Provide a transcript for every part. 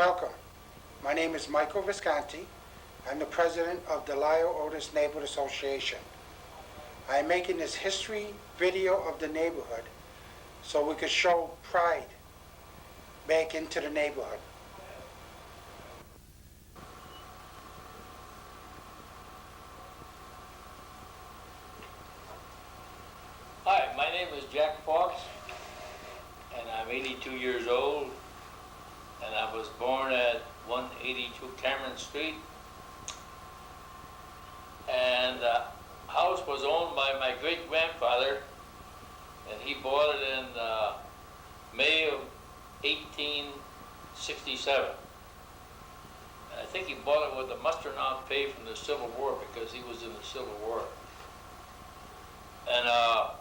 Welcome. My name is Michael Visconti. I'm the president of the Lyle Otis Neighborhood Association. I am making this history video of the neighborhood so we could show pride back into the neighborhood. Hi, my name is Jack Fox, and I'm 82 years old, and I was born at 182 Cameron Street. And the house was owned by my great-grandfather, and he bought it in May of 1867. And I think he bought it with the mustard on pay from the Civil War because he was in the Civil War. And I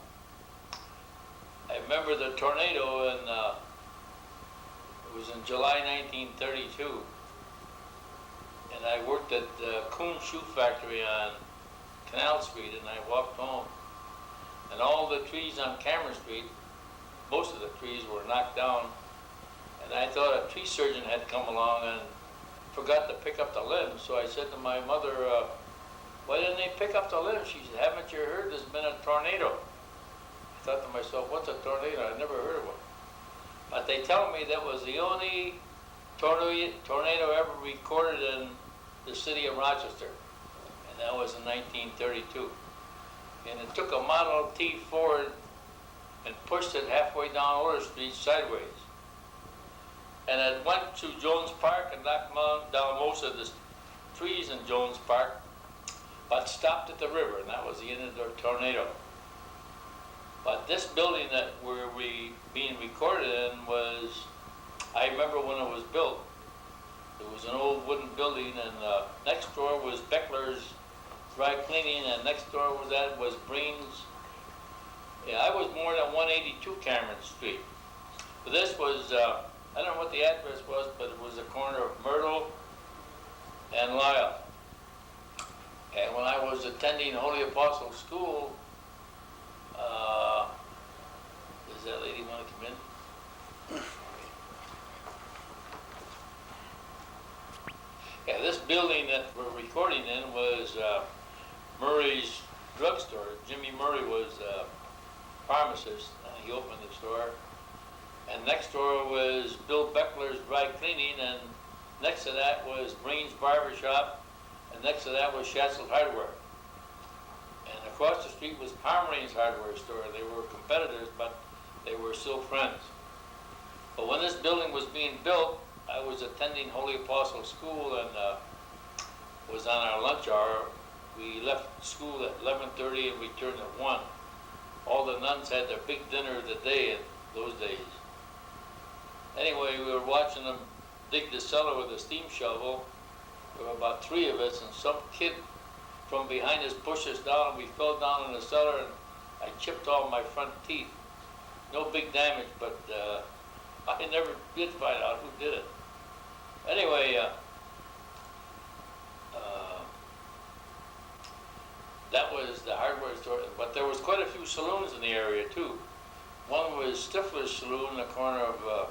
remember the tornado, and it was in July 1932, and I worked at the Coon Shoe Factory on Canal Street, and I walked home, and all the trees on Cameron Street, most of the trees were knocked down, and I thought a tree surgeon had come along and forgot to pick up the limbs. So I said to my mother, why didn't they pick up the limbs? She said, haven't you heard there's been a tornado? I thought to myself, what's a tornado? I've never heard of one. But they tell me that was the only tornado ever recorded in the city of Rochester, and that was in 1932. And it took a Model T Ford and pushed it halfway down Order Street sideways. And it went to Jones Park and knocked down most of the trees in Jones Park, but stopped at the river, and that was the end of the tornado. But this building that we're being recorded in was, I remember when it was built, it was an old wooden building, and next door was Beckler's Dry Cleaning, and next door was Breen's. Yeah, I was born at 182 Cameron Street. But this was, I don't know what the address was, but it was the corner of Myrtle and Lyle. And when I was attending Holy Apostle School, does that lady want to come in? Yeah, this building that we're recording in was Murray's drugstore. Jimmy Murray was a pharmacist, and he opened the store. And next door was Bill Beckler's Dry Cleaning, and next to that was Breen's Barber Shop, and next to that was Schatz's Hardware. And across the street was Pomeran's Hardware Store. They were competitors, but they were still friends. But when this building was being built, I was attending Holy Apostle School and was on our lunch hour. We left school at 11:30 and returned at 1. All the nuns had their big dinner of the day in those days. Anyway, we were watching them dig the cellar with a steam shovel. There were about 3 of us, and some kid from behind us pushed us down, and we fell down in the cellar, and I chipped all my front teeth. No big damage, but I never did find out who did it. Anyway, that was the hardware store, but there was quite a few saloons in the area too. One was Stifler's Saloon in the corner of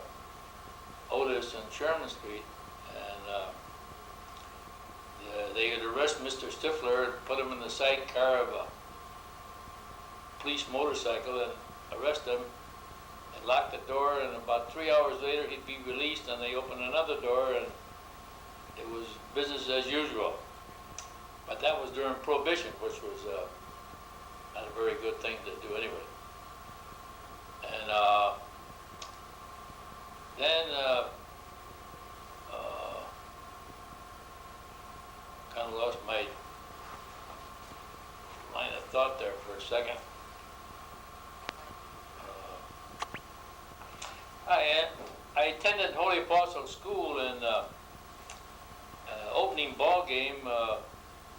Otis and Sherman Street, and they had arrested Mr. Stifler and put him in the sidecar of a police motorcycle and arrest him and lock the door, and about 3 hours later he'd be released, and they opened another door, and it was business as usual. But that was during Prohibition, which was not a very good thing to do anyway. And then kind of lost my line of thought there for a second. I attended Holy Apostle School, and opening ball game,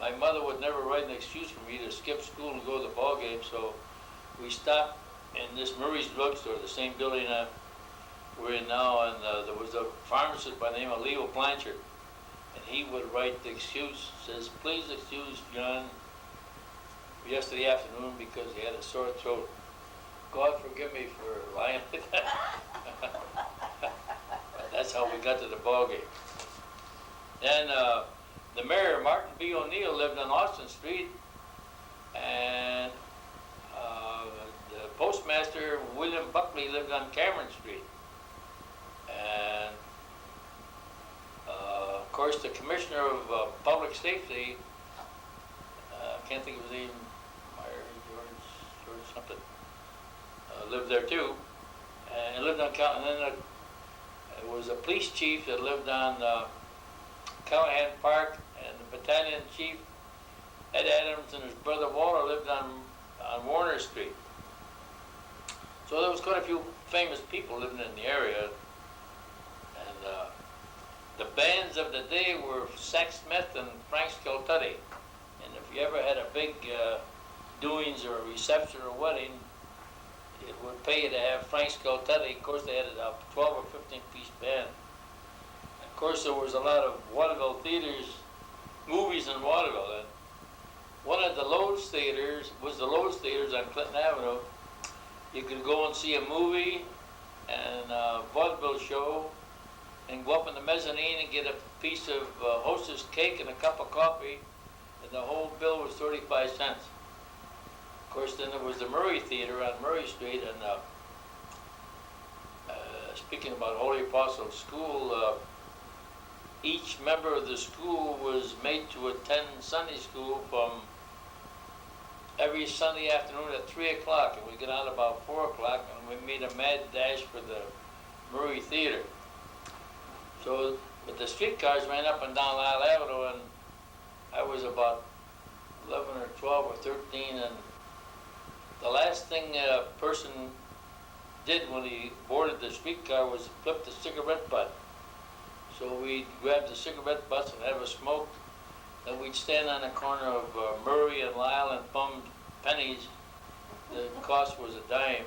my mother would never write an excuse for me to skip school and go to the ball game, so we stopped in this Murray's drugstore, the same building we're in now, and there was a pharmacist by the name of Leo Blanchard, and he would write the excuse, says, please excuse John yesterday afternoon because he had a sore throat. God forgive me for lying like that. That's that's how we got to the ball game. Then the mayor, Martin B. O'Neill, lived on Austin Street, and the postmaster, William Buckley, lived on Cameron Street. And of course, the commissioner of public safety, I can't think of his name, George something, lived there too. And he lived on, and then there was a police chief that lived on Callahan Park, and the battalion chief, Ed Adams, and his brother Walter lived on Warner Street. So there was quite a few famous people living in the area. And the bands of the day were Sax Smith and Frank Skeltutti. And if you ever had a big doings or a reception or wedding, it would pay you to have Frank Skeltutti. Of course, they had a 12 or 15 piece band. Of course, there was a lot of vaudeville theaters, movies in vaudeville. And one of the Lowe's theaters was the Lowe's Theaters on Clinton Avenue. You could go and see a movie and a vaudeville show and go up in the mezzanine and get a piece of Hostess cake and a cup of coffee, and the whole bill was 35 cents. Of course, then there was the Murray Theater on Murray Street, and speaking about Holy Apostle School, each member of the school was made to attend Sunday school from every Sunday afternoon at 3 o'clock, and we get out about 4 o'clock, and we made a mad dash for the Murray Theater. So, but the streetcars ran up and down Lyle Avenue, and I was about 11 or 12 or 13, and the last thing a person did when he boarded the streetcar was flip the cigarette butt. So we'd grab the cigarette butts and have a smoke. Then we'd stand on the corner of Murray and Lyle and bummed pennies. The cost was a dime.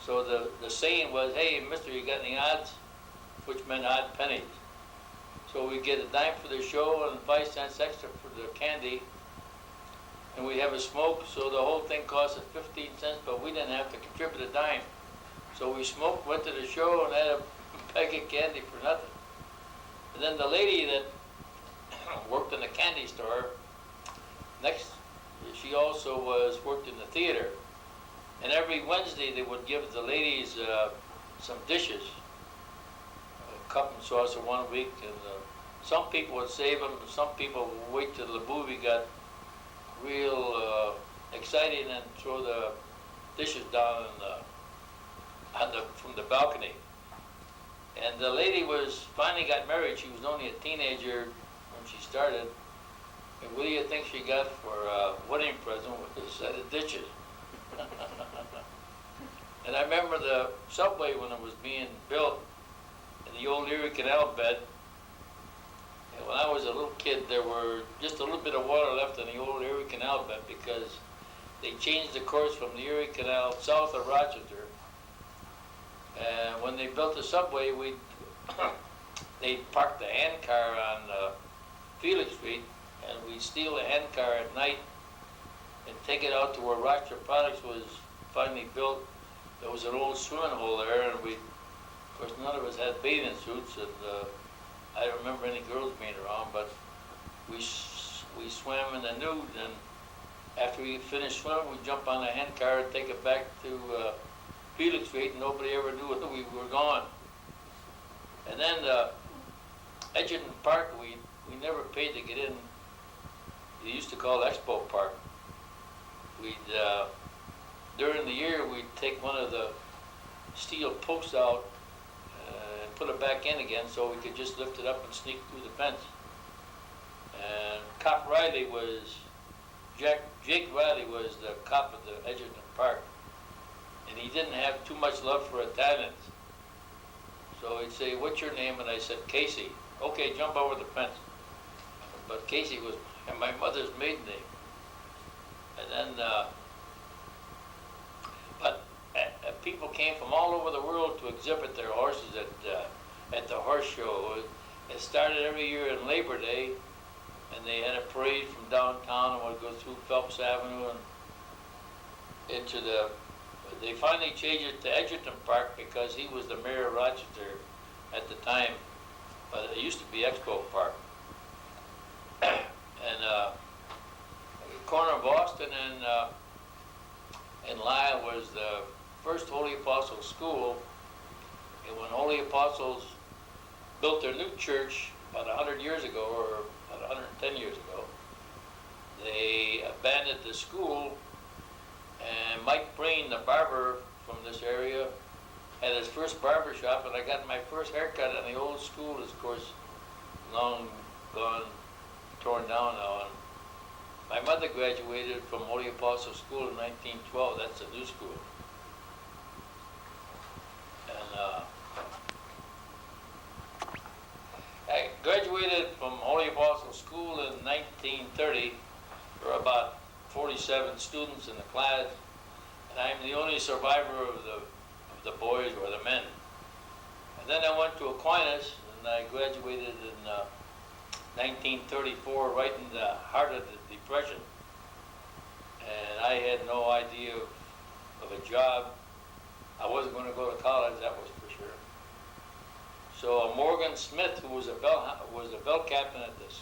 So the saying was, "Hey, mister, you got any odds?" Which meant odd pennies. So we'd get a dime for the show and 5 cents extra for the candy. And we'd have a smoke, so the whole thing cost us 15 cents, but we didn't have to contribute a dime. So we smoked, went to the show, and had a bag of candy for nothing. And then the lady that worked in the candy store, she also worked in the theater. And every Wednesday they would give the ladies some dishes, a cup and saucer one week, and some people would save them, and some people would wait till the movie got real exciting and throw the dishes down from the balcony. And the lady finally got married. She was only a teenager when she started. And what do you think she got for a wedding present with a set of dishes? And I remember the subway when it was being built in the old Erie Canal bed. And when I was a little kid, there were just a little bit of water left in the old Erie Canal bed because they changed the course from the Erie Canal south of Rochester. And when they built the subway, they parked the handcar on Felix Street, and we'd steal the handcar at night and take it out to where Rochester Products was finally built. There was an old swimming hole there, and of course, none of us had bathing suits, and I don't remember any girls being around, but we swam in the nude, and after we finished swimming, we'd jump on the handcar and take it back to Felix Street, and nobody ever knew that we were gone. And then Edgerton Park, we never paid to get in. They used to call Expo Park. During the year, we'd take one of the steel posts out and put it back in again so we could just lift it up and sneak through the fence. And Jake Riley was the cop of the Edgerton Park. And he didn't have too much love for Italians. So he'd say, "What's your name?" And I said, "Casey." "Okay, jump over the fence." But Casey was my mother's maiden name. And then, people came from all over the world to exhibit their horses at the horse show. It started every year on Labor Day, and they had a parade from downtown and would go through Phelps Avenue and they finally changed it to Edgerton Park because he was the mayor of Rochester at the time, but it used to be Expo Park. And corner of Boston and Lyle was the first Holy Apostle school. And when Holy Apostles built their new church about 100 years ago, or about 110 years ago, they abandoned the school, and Mike Breen, the barber from this area, had his first barber shop, and I got my first haircut in the old school. Is of course long gone, torn down now. And my mother graduated from Holy Apostle School in 1912. That's a new school. And I graduated from Holy Apostle School in 1930. There were about 47 students in the class, and I'm the only survivor of the boys or the men. And then I went to Aquinas, and I graduated in 1934, right in the heart of the Depression. And I had no idea of a job. I wasn't going to go to college, that was for sure. So Morgan Smith, who was a bell captain at the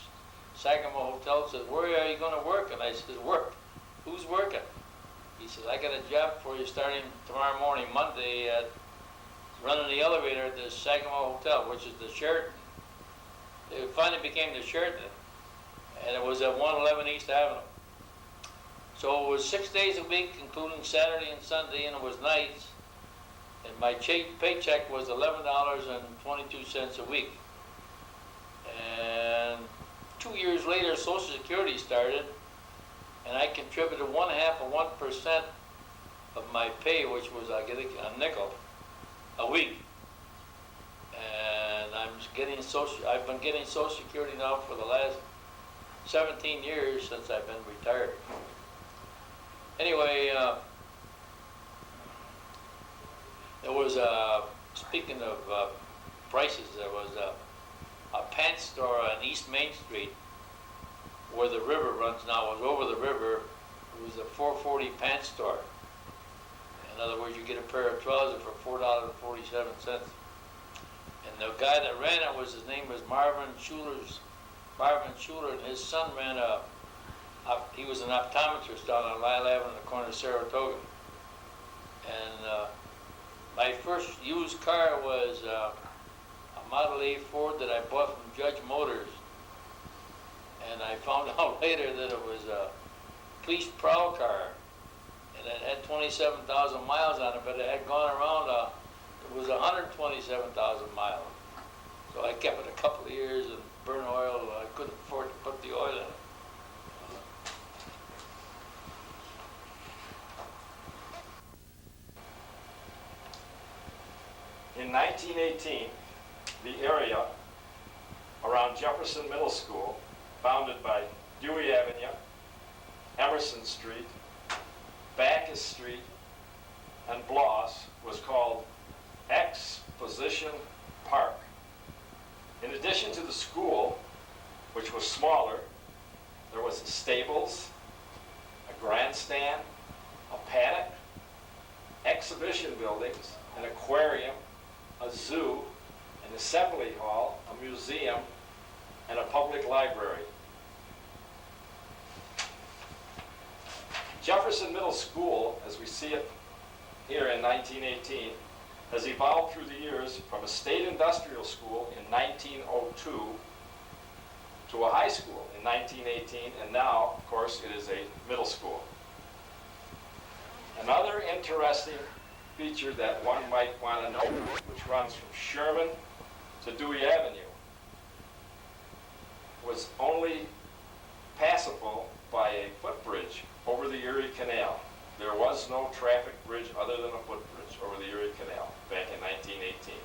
Sagamore Hotel, said, "Where are you going to work?" And I said, "Work? Who's working?" He said, "I got a job for you starting tomorrow morning, Monday, at running the elevator at the Sagamore Hotel," which is the Sheraton. It finally became the Sheraton, and it was at 111 East Avenue. So it was 6 days a week, including Saturday and Sunday, and it was nights. And my paycheck was $11.22 a week. And 2 years later, Social Security started, and I contributed 0.5% of my pay, which was I get a nickel a week. And I've been getting Social Security now for the last 17 years since I've been retired. Anyway, there was speaking of prices, there was a pants store on East Main Street where the river runs now. It was over the river. It was a 440 pants store. In other words, you get a pair of trousers for $4.47. And the guy that ran it his name was Marvin Schuler, and his son ran he was an optometrist down on Lyle Avenue in the corner of Saratoga. And my first used car was a Model A Ford that I bought from Judge Motors. And I found out later that it was a police prowl car. And it had 27,000 miles on it, but it had gone around, it was 127,000 miles. So I kept it a couple of years and burned oil. I couldn't afford to put the oil in it. In 1918, the area around Jefferson Middle School, bounded by Dewey Avenue, Emerson Street, Bacchus Street, and Bloss, was called Exposition Park. In addition to the school, which was smaller, there was the stables, a grandstand, a paddock, exhibition buildings, an aquarium, a zoo, an assembly hall, a museum, and a public library. Jefferson Middle School, as we see it here in 1918, has evolved through the years from a state industrial school in 1902 to a high school in 1918, and now, of course, it is a middle school. Another interesting feature that one might want to know, which runs from Sherman to Dewey Avenue, was only passable by a footbridge over the Erie Canal. There was no traffic bridge other than a footbridge over the Erie Canal back in 1918.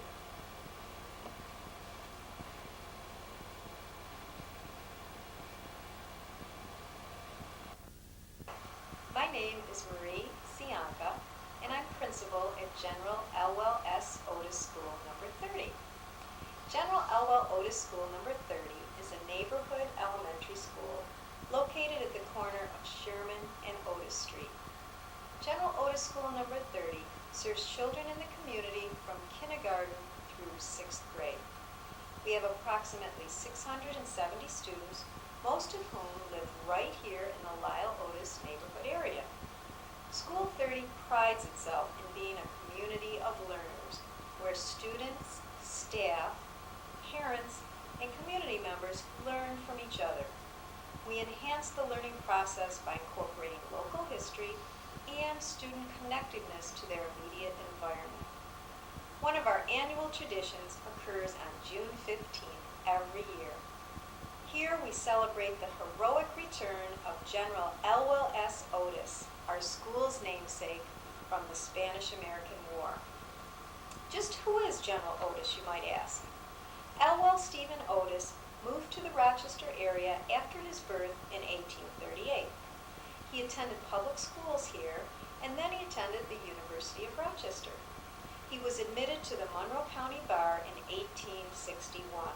My name is Marie Cianca, and I'm principal at General Elwell S. Otis School number 30. General Elwell Otis School number 30 is a neighborhood elementary school located at the corner of Sherman and Otis Street. General Otis School number 30 serves children in the community from kindergarten through 6th grade. We have approximately 670 students, most of whom live right here in the Lyle Otis neighborhood area. School 30 prides itself in being a community of learners where students, staff, parents, and community members learn from each other. We enhance the learning process by incorporating local history and student connectedness to their immediate environment. One of our annual traditions occurs on June 15th every year. Here we celebrate the heroic return of General L.O.S. Otis, our school's namesake from the Spanish-American War. Just who is General Otis, you might ask? L. Stephen Otis moved to the Rochester area after his birth in 1838. He attended public schools here, and then he attended the University of Rochester. He was admitted to the Monroe County Bar in 1861.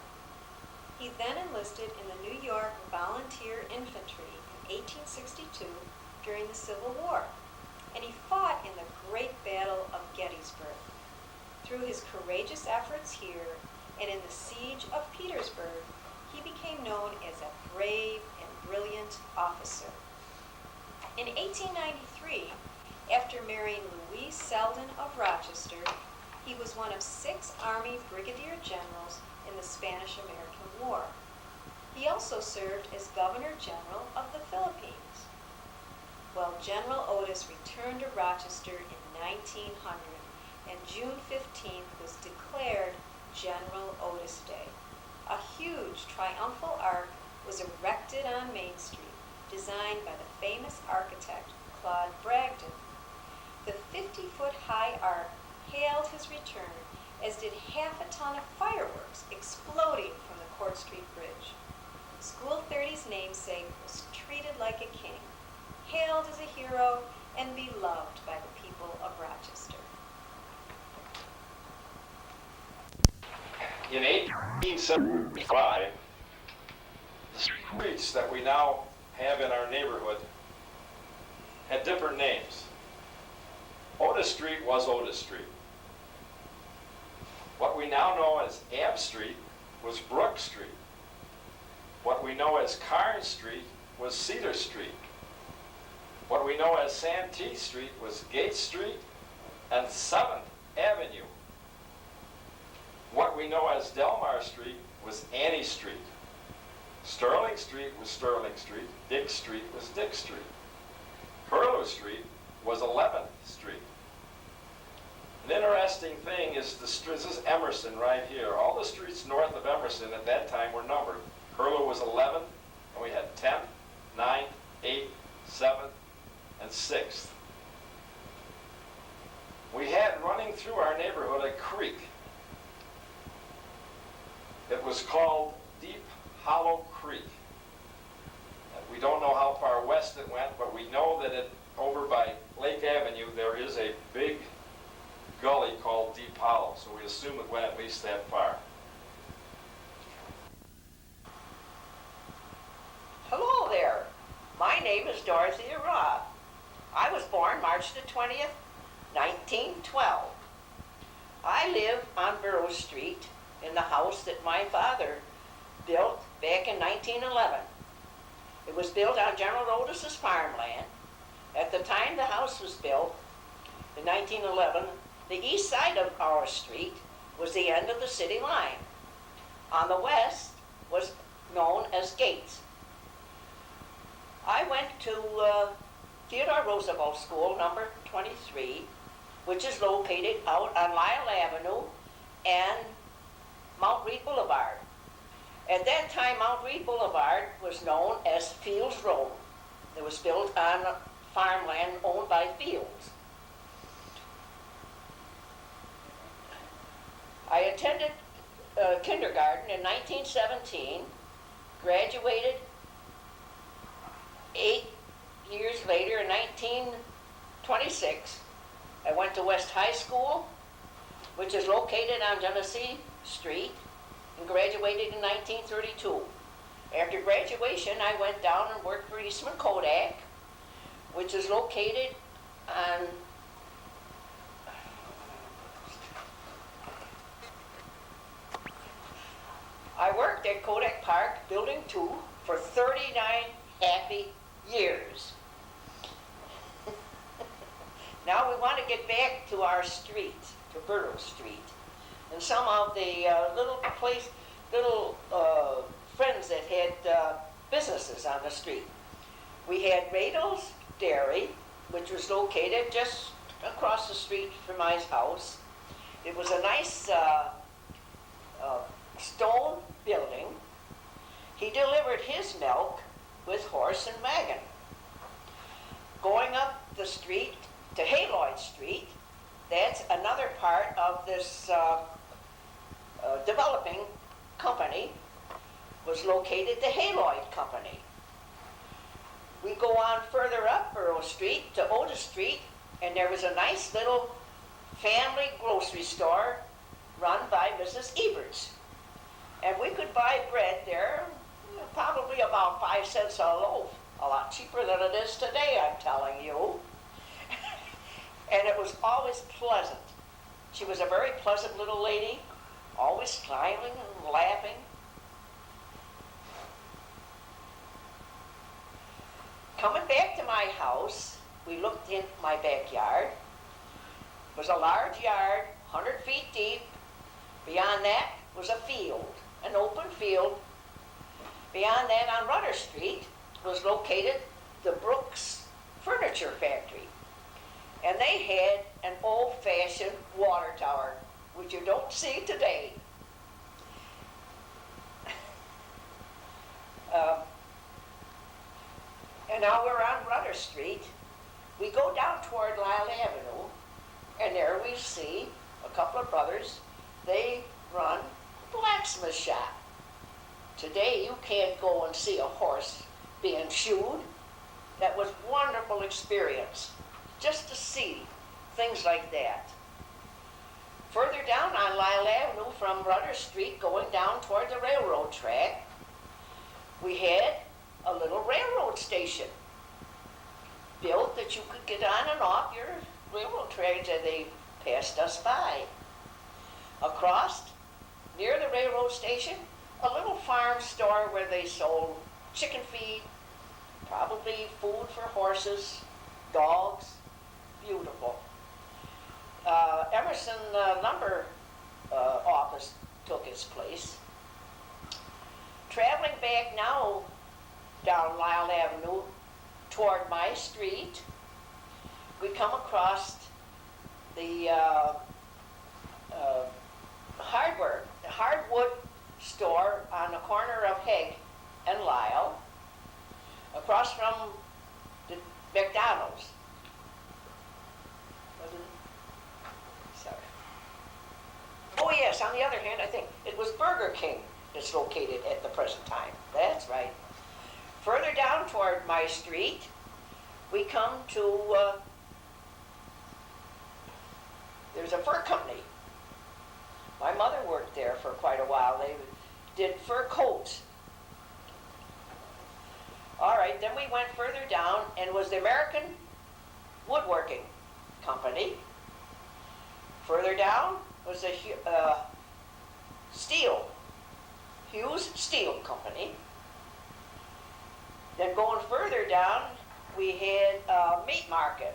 He then enlisted in the New York Volunteer Infantry in 1862 during the Civil War, and he fought in the Great Battle of Gettysburg. Through his courageous efforts here and in the Siege of Petersburg, he became known as a brave and brilliant officer. In 1893, after marrying Louise Selden of Rochester, he was one of 6 Army brigadier generals in the Spanish-American War. He also served as Governor General of the Philippines. Well, General Otis returned to Rochester in 1900, and June 15th was declared General Otis Day. A huge triumphal arch was erected on Main Street, designed by the famous architect Claude Bragdon. The 50-foot-high arch hailed his return, as did half a ton of fireworks exploding from the Court Street Bridge. School 30's namesake was treated like a king, hailed as a hero, and beloved by the people of Rochester. In 1875, the streets that we now have in our neighborhood had different names. Otis Street was Otis Street. What we now know as Ab Street was Brook Street. What we know as Carnes Street was Cedar Street. What we know as Santee Street was Gate Street and 7th Avenue. What we know as Delmar Street was Annie Street. Sterling Street was Sterling Street. Dick Street was Dick Street. Curlew Street was 11th Street. An interesting thing is this is Emerson right here. All the streets north of Emerson at that time were numbered. Curlew was 11th, and we had 10th, 9th, 8th, 7th, and 6th. We had running through our neighborhood a creek. It was called Deep Hollow Creek. We don't know how far west it went, but we know that over by Lake Avenue there is a big gully called Deep Hollow, so we assume it went at least that far. Hello there. My name is Dorothy Robb. I was born March the 20th, 1912. I live on Burroughs Street in the house that my father built back in 1911. It was built on General Otis's farmland. At the time the house was built, in 1911, the east side of our street was the end of the city line. On the west was known as Gates. I went to Theodore Roosevelt School, number 23, which is located out on Lyle Avenue and Mount Reed Boulevard. At that time, Mount Reed Boulevard was known as Fields Road. It was built on farmland owned by Fields. I attended kindergarten in 1917, graduated 8 years later in 1926. I went to West High School, which is located on Genesee Street, and graduated in 1932. After graduation, I went down and worked for Eastman Kodak, which is located on I worked at Kodak Park, Building 2, for 39 happy years. Now we want to get back to our street, to Burrow Street, and some of the little friends that had businesses on the street. We had Radle's Dairy, which was located just across the street from my house. It was a nice stone building. He delivered his milk with horse and wagon. Going up the street to Hayloyd Street, that's another part of this developing company, was located the Hayloyd Company. We go on further up Burrow Street to Otis Street, and there was a nice little family grocery store run by Mrs. Eberts. And we could buy bread there, probably about 5 cents a loaf, a lot cheaper than it is today, I'm telling you. And it was always pleasant. She was a very pleasant little lady, always smiling and laughing. Coming back to my house, we looked in my backyard. It was a large yard, 100 feet deep. Beyond that was a field, an open field. Beyond that, on Rudder Street, was located the Brooks Furniture Factory. And they had an old-fashioned water tower, which you don't see today. And now we're on Rudder Street. We go down toward Lyle Avenue, and there we see a couple of brothers. They run a blacksmith shop. Today you can't go and see a horse being shoed. That was a wonderful experience, just to see things like that. Further down on Lyle Avenue from Rudder Street, going down toward the railroad track, we had a little railroad station built that you could get on and off your railroad trains, and they passed us by. Across, near the railroad station, a little farm store where they sold chicken feed, probably food for horses, dogs. Beautiful. Emerson Lumber office took its place. Traveling back now down Lyle Avenue toward my street, we come across the hardwood store on the corner of Haig and Lyle, across from the McDonald's. Sorry. Oh yes, on the other hand, I think it was Burger King that's located at the present time. That's right. Further down toward my street, we come to, there's a fur company. My mother worked there for quite a while. They did fur coats. All right, then we went further down, and it was the American Woodworking Company. Further down was the Hughes Steel Company. Then going further down, we had a meat market,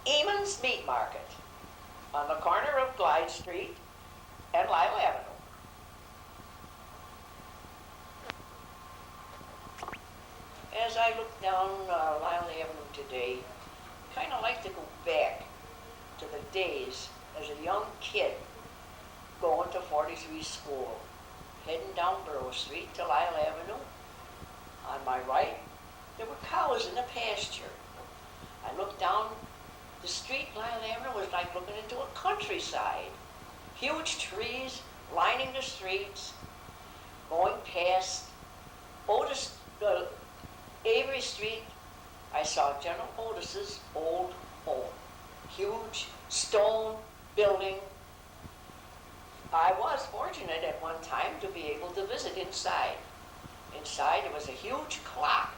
Eamon's Meat Market, on the corner of Glyde Street and Lyle Avenue. As I look down Lyle Avenue today, I kind of like to go back to the days as a young kid going to 43 school, heading down Burrow Street to Lyle Avenue. On my right, there were cows in the pasture. I looked down the street, Lyle Avenue was like looking into a countryside. Huge trees lining the streets. Going past Avery Street, I saw General Otis's old home. Huge stone building. I was fortunate at one time to be able to visit inside. Inside there was a huge clock.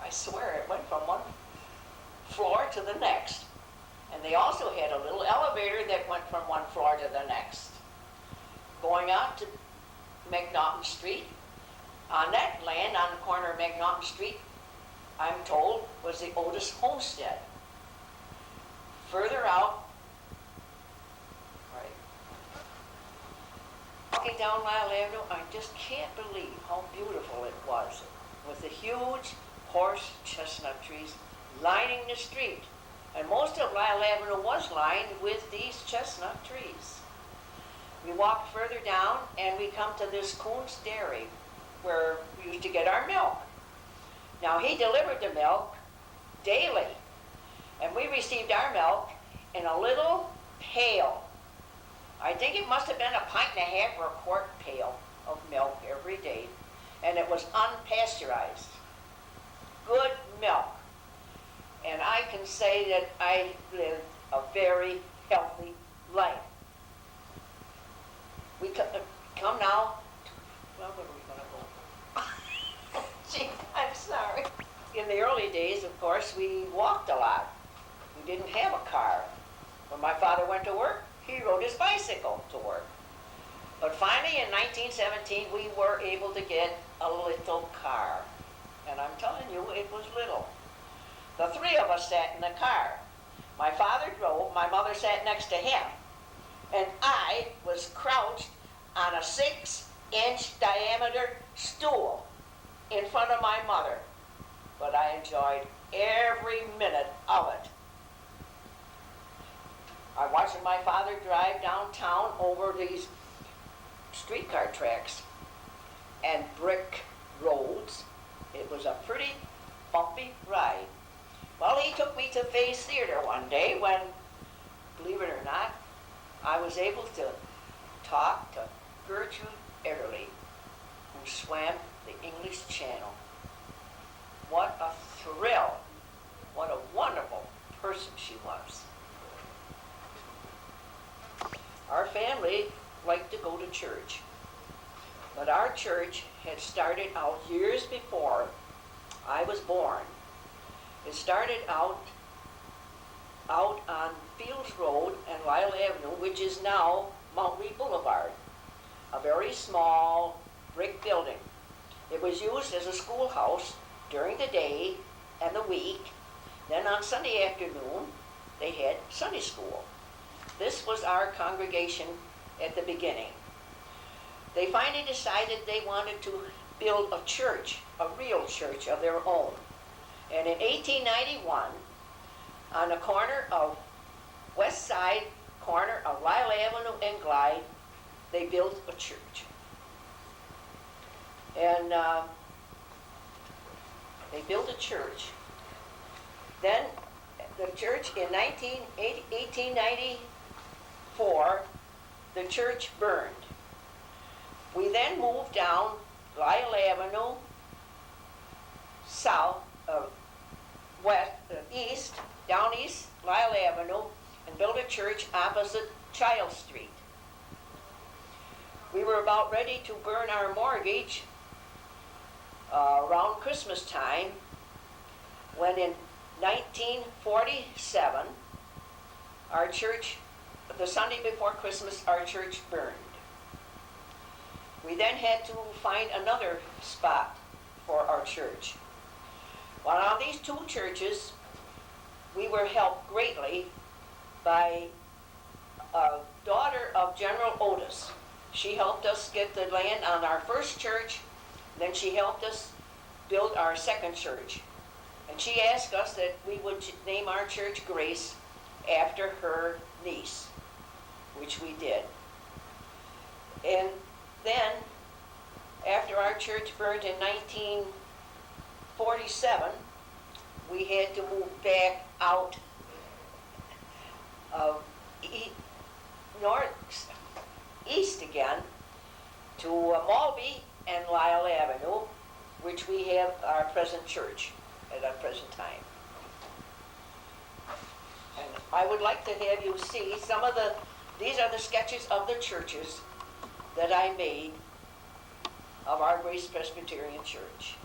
I swear it went from one floor to the next. And they also had a little elevator that went from one floor to the next. Going out to McNaughton Street. On that land, on the corner of McNaughton Street, I'm told, was the Otis homestead. Further out, right, walking down Lyle Avenue, I just can't believe how beautiful it was, with the huge horse chestnut trees lining the street. And most of Lyle Avenue was lined with these chestnut trees. We walked further down and we come to this Coon's Dairy where we used to get our milk. Now he delivered the milk daily, and we received our milk in a little pail. I think it must have been a pint and a half or a quart pail of milk every day, and it was unpasteurized. Good milk. And I can say that I lived a very healthy life. We come now, well, where are we going to go? Gee, I'm sorry. In the early days, of course, we walked a lot. We didn't have a car. When my father went to work, he rode his bicycle to work. But finally, in 1917, we were able to get a little car. And I'm telling you, it was little. The three of us sat in the car. My father drove, my mother sat next to him, and I was crouched on a 6-inch diameter stool in front of my mother. But I enjoyed every minute of it. I watched my father drive downtown over these streetcar tracks and brick roads. It was a pretty bumpy ride. Well, he took me to Faye's Theater one day when, believe it or not, I was able to talk to Gertrude Ederle, who swam the English Channel. What a thrill. What a wonderful person she was. Our family liked to go to church, but our church had started out years before I was born. It started out on Fields Road and Lyle Avenue, which is now Mount Reed Boulevard, a very small brick building. It was used as a schoolhouse during the day and the week. Then on Sunday afternoon, they had Sunday school. This was our congregation at the beginning. They finally decided they wanted to build a church, a real church of their own. And in 1891, on the corner of west side corner of Lyle Avenue and Glide, they built a church. And they built a church. Then the church in 1894, the church burned. We then moved down Lyle Avenue, south, east, down East Lyle Avenue, and built a church opposite Child Street. We were about ready to burn our mortgage around Christmas time, when in 1947, our church, the Sunday before Christmas, our church burned. We then had to find another spot for our church. While on these two churches, we were helped greatly by a daughter of General Otis. She helped us get the land on our first church, then she helped us build our second church. And she asked us that we would name our church Grace after her niece, which we did. And then, after our church burned in 1947, we had to move back out of east again to Malby and Lyle Avenue, which we have our present church at our present time. And I would like to have you see these are the sketches of the churches that I made of our Grace Presbyterian Church.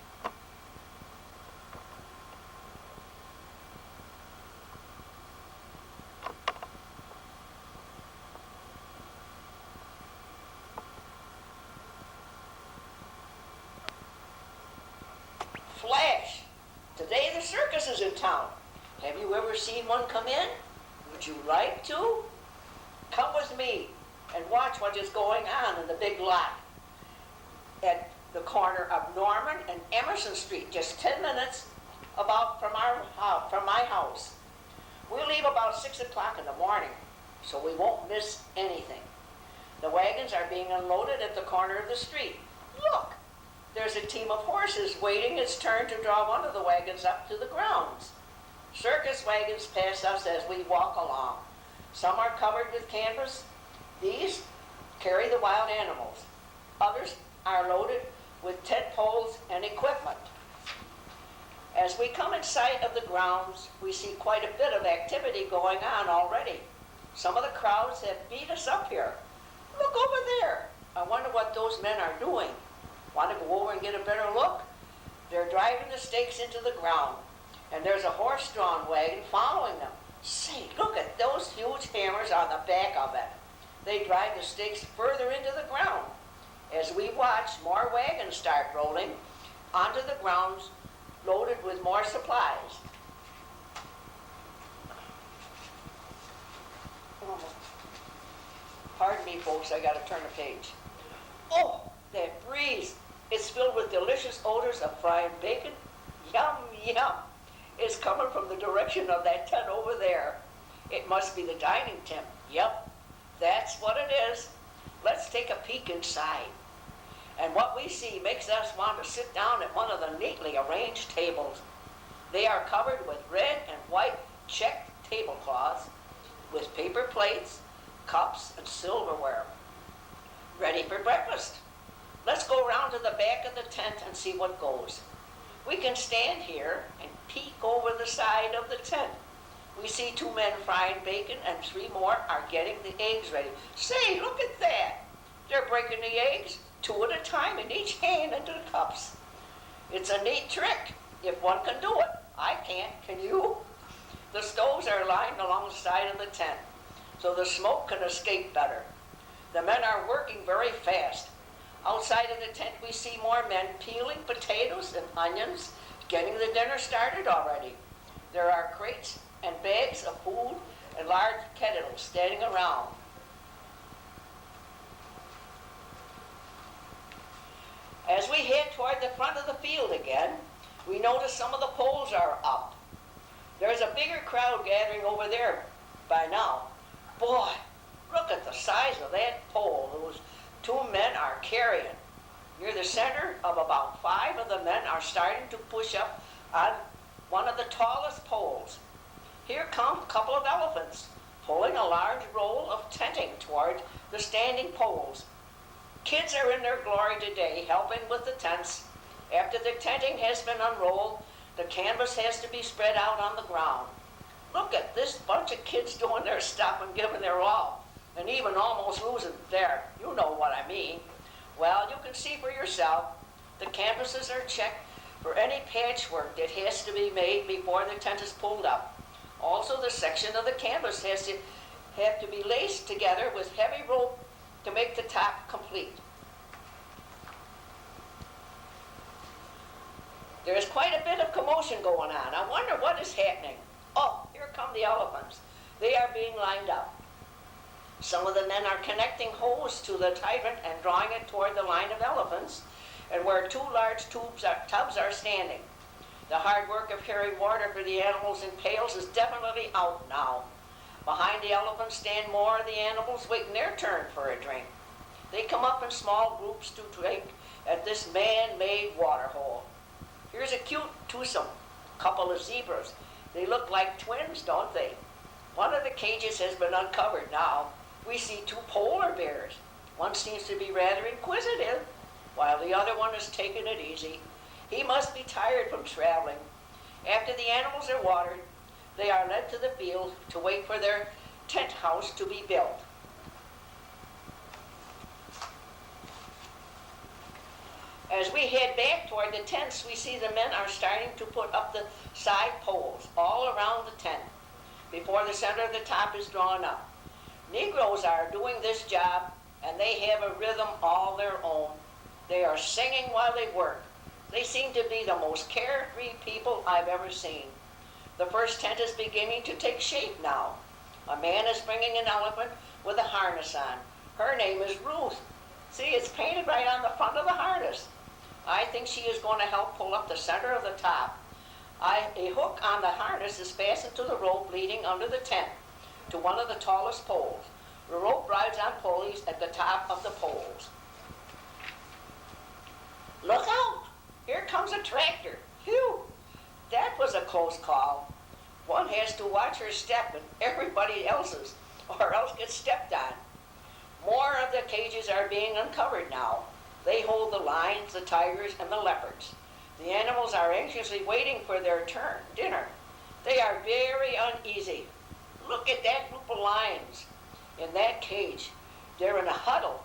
Today the circus is in town. Have you ever seen one come in? Would you like to? Come with me and watch what is going on in the big lot at the corner of Norman and Emerson Street, just 10 minutes from my house. We'll leave about 6 o'clock in the morning, so we won't miss anything. The wagons are being unloaded at the corner of the street. Look, there's a team of horses waiting its turn to draw one of the wagons up to the grounds. Circus wagons pass us as we walk along. Some are covered with canvas. These carry the wild animals. Others are loaded with tent poles and equipment. As we come in sight of the grounds, we see quite a bit of activity going on already. Some of the crowds have beat us up here. Look over there. I wonder what those men are doing. Want to go over and get a better look? They're driving the stakes into the ground, and there's a horse-drawn wagon following them. Say, look at those huge hammers on the back of it. They drive the stakes further into the ground. As we watch, more wagons start rolling onto the grounds loaded with more supplies. Pardon me, folks, I gotta turn the page. Oh, that breeze! It's filled with delicious odors of fried bacon. Yum, yum! It's coming from the direction of that tent over there. It must be the dining tent. Yep, that's what it is. Let's take a peek inside. And what we see makes us want to sit down at one of the neatly arranged tables. They are covered with red and white checked tablecloths with paper plates, cups, and silverware. Ready for breakfast. Let's go around to the back of the tent and see what goes. We can stand here and peek over the side of the tent. We see 2 men frying bacon and 3 more are getting the eggs ready. Say, look at that. They're breaking the eggs 2 at a time in each hand into the cups. It's a neat trick if one can do it. I can't, can you? The stoves are lined along the side of the tent so the smoke can escape better. The men are working very fast. Outside of the tent we see more men peeling potatoes and onions, getting the dinner started already. There are crates and bags of food and large kettles standing around. As we head toward the front of the field again, we notice some of the poles are up. There's a bigger crowd gathering over there by now. Boy, look at the size of that pole those 2 men are carrying. Near the center of about 5 of the men are starting to push up on one of the tallest poles. Here come a couple of elephants pulling a large roll of tenting toward the standing poles. Kids are in their glory today, helping with the tents. After the tenting has been unrolled, the canvas has to be spread out on the ground. Look at this bunch of kids doing their stuff and giving their all, and even almost losing there. You know what I mean. Well, you can see for yourself. The canvases are checked for any patchwork that has to be made before the tent is pulled up. Also, the section of the canvas has to have to be laced together with heavy rope to make the top complete. There's quite a bit of commotion going on. I wonder what is happening. Oh, here come the elephants. They are being lined up. Some of the men are connecting hose to the hydrant and drawing it toward the line of elephants, and where 2 large tubs are standing. The hard work of carrying water for the animals in pails is definitely out now. Behind the elephants stand more of the animals waiting their turn for a drink. They come up in small groups to drink at this man-made water hole. Here's a cute twosome, couple of zebras. They look like twins, don't they? One of the cages has been uncovered now. We see 2 polar bears. One seems to be rather inquisitive, while the other one is taking it easy. He must be tired from traveling. After the animals are watered, they are led to the field to wait for their tent house to be built. As we head back toward the tents, we see the men are starting to put up the side poles all around the tent before the center of the top is drawn up. Negroes are doing this job, and they have a rhythm all their own. They are singing while they work. They seem to be the most carefree people I've ever seen. The first tent is beginning to take shape now. A man is bringing an elephant with a harness on. Her name is Ruth. See, it's painted right on the front of the harness. I think she is going to help pull up the center of the top. A hook on the harness is fastened to the rope leading under the tent to one of the tallest poles. The rope rides on pulleys at the top of the poles. Look out! Here comes a tractor. Phew! That was a close call. One has to watch her step and everybody else's, or else gets stepped on. More of the cages are being uncovered now. They hold the lions, the tigers, and the leopards. The animals are anxiously waiting for their dinner. They are very uneasy. Look at that group of lions in that cage. They're in a huddle.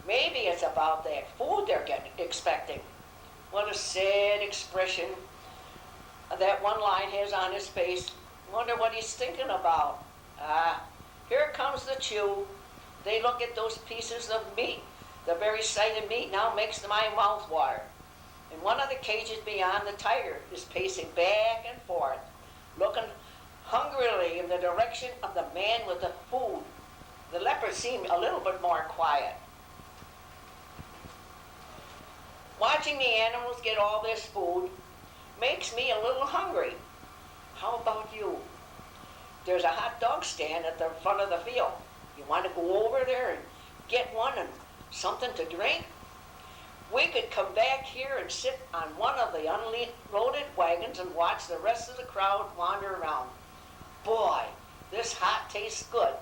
Maybe it's about that food they're expecting. What a sad expression that one lion has on his face. Wonder what he's thinking about. Here comes the chew. They look at those pieces of meat. The very sight of meat now makes my mouth water. In one of the cages beyond, the tiger is pacing back and forth, looking hungrily in the direction of the man with the food. The leopards seem a little bit more quiet. Watching the animals get all this food makes me a little hungry. How about you? There's a hot dog stand at the front of the field. You want to go over there and get one and something to drink? We could come back here and sit on one of the unloaded wagons and watch the rest of the crowd wander around. Boy, this hot tastes good.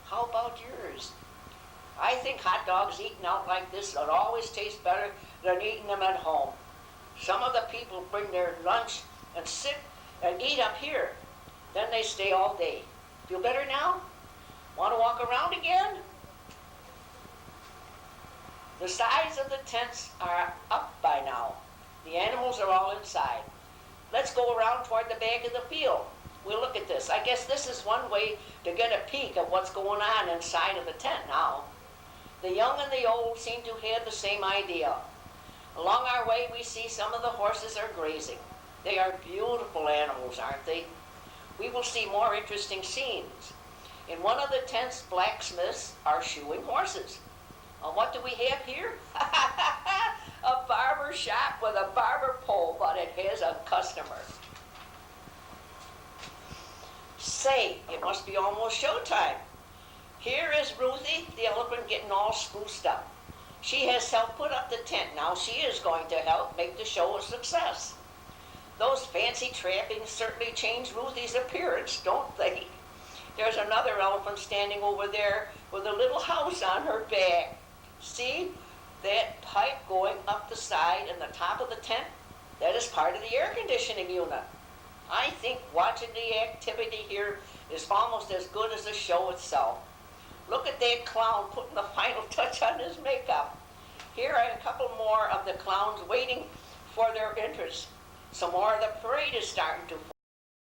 How about yours? I think hot dogs eaten out like this would always taste better than eating them at home. Some of the people bring their lunch and sit and eat up here. Then they stay all day. Feel better now? Want to walk around again? The sides of the tents are up by now. The animals are all inside. Let's go around toward the back of the field. We'll look at this. I guess this is one way to get a peek of what's going on inside of the tent now. The young and the old seem to have the same idea. Along our way, we see some of the horses are grazing. They are beautiful animals, aren't they? We will see more interesting scenes. In one of the tents, blacksmiths are shoeing horses. What do we have here? A barber shop with a barber pole, but it has a customer. Say, it must be almost showtime. Here is Ruthie, the elephant, getting all spruced up. She has helped put up the tent. Now she is going to help make the show a success. Those fancy trappings certainly change Ruthie's appearance, don't they? There's another elephant standing over there with a little house on her back. See that pipe going up the side and the top of the tent? That is part of the air conditioning unit. I think watching the activity here is almost as good as the show itself. Look at that clown putting the final touch on his makeup. Here are a couple more of the clowns waiting for their entrance. Some more of the parade is starting to